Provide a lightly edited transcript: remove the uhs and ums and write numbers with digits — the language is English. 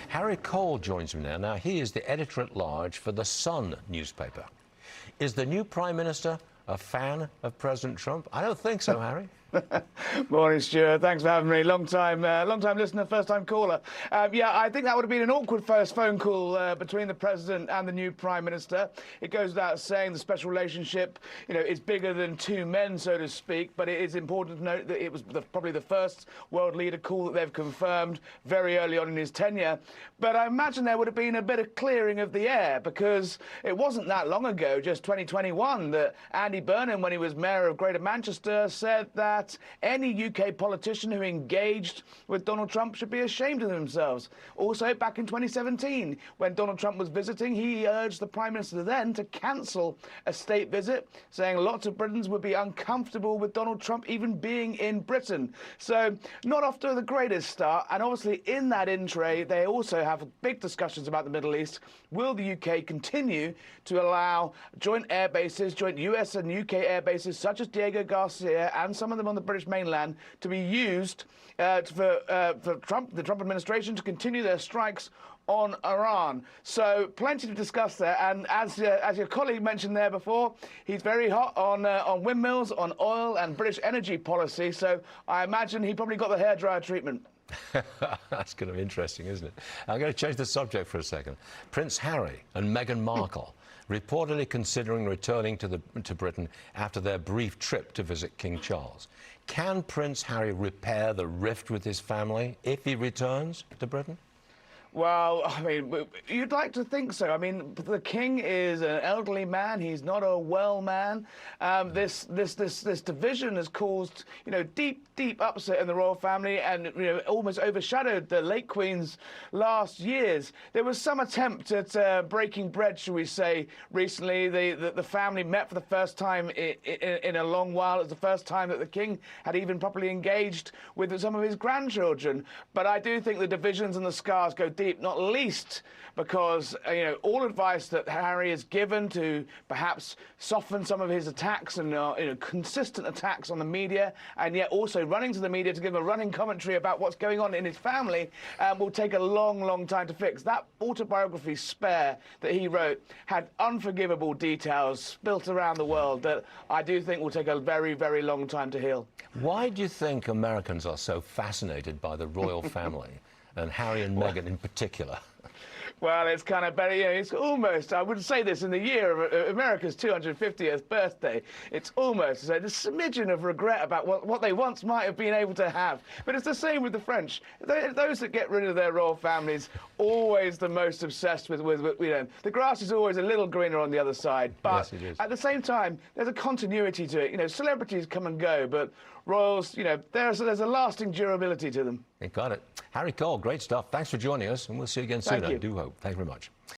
Harry Cole joins me now. Now, he is the editor-at-large for The Sun newspaper. Is the new Prime Minister a fan of President Trump? I don't think so, Harry. Morning, Stuart. Thanks for having me. Long time listener, first time caller. Yeah, I think that would have been an awkward first phone call between the president and the new prime minister. It goes without saying the special relationship, is bigger than two men, so to speak. But it is important to note that it was probably the first world leader call that they've confirmed very early on in his tenure. But I imagine there would have been a bit of clearing of the air, because it wasn't that long ago, just 2021, that Andy Burnham, when he was mayor of Greater Manchester, said that any UK politician who engaged with Donald Trump should be ashamed of themselves. Also, back in 2017, when Donald Trump was visiting, he urged the Prime Minister then to cancel a state visit, saying lots of Britons would be uncomfortable with Donald Trump even being in Britain. So, not off to the greatest start. And obviously, in that in tray, they also have big discussions about the Middle East. Will the UK continue to allow joint air bases, joint US and UK air bases, such as Diego Garcia and some of them on the British mainland, to be used for the Trump administration to continue their strikes on Iran? So plenty to discuss there. And as your colleague mentioned there before, he's very hot on windmills, on oil and British energy policy. So I imagine he probably got the hairdryer treatment. That's going to be interesting, isn't it? I'm going to change the subject for a second. Prince Harry and Meghan Markle reportedly considering returning to Britain after their brief trip to visit King Charles. Can Prince Harry repair the rift with his family if he returns to Britain? Well, I mean, you'd like to think so. I mean, the king is an elderly man. He's not a well man. This division has caused, deep upset in the royal family, and almost overshadowed the late Queen's last years. There was some attempt at breaking bread, shall we say, recently. The family met for the first time in a long while. It was the first time that the king had even properly engaged with some of his grandchildren. But I do think the divisions and the scars go deep, not least because all advice that Harry is given to perhaps soften some of his attacks and consistent attacks on the media, and yet also running to the media to give a running commentary about what's going on in his family, will take a long time to fix. That autobiography, Spare, that he wrote had unforgivable details spilt around the world that I do think will take a very long time to heal. Why do you think Americans are so fascinated by the royal family? And Harry and Meghan in particular? Well, it's kind of better, it's almost, I wouldn't say this in the year of America's 250th birthday, it's almost a smidgen of regret about what they once might have been able to have. But it's the same with the French. Those that get rid of their royal families, always the most obsessed with the grass is always a little greener on the other side. But yes, it is. At the same time, there's a continuity to it. Celebrities come and go, but royals, there's a lasting durability to them. You got it. Harry Cole, great stuff. Thanks for joining us, and we'll see you again soon. Thank you. I do hope. Thank you very much.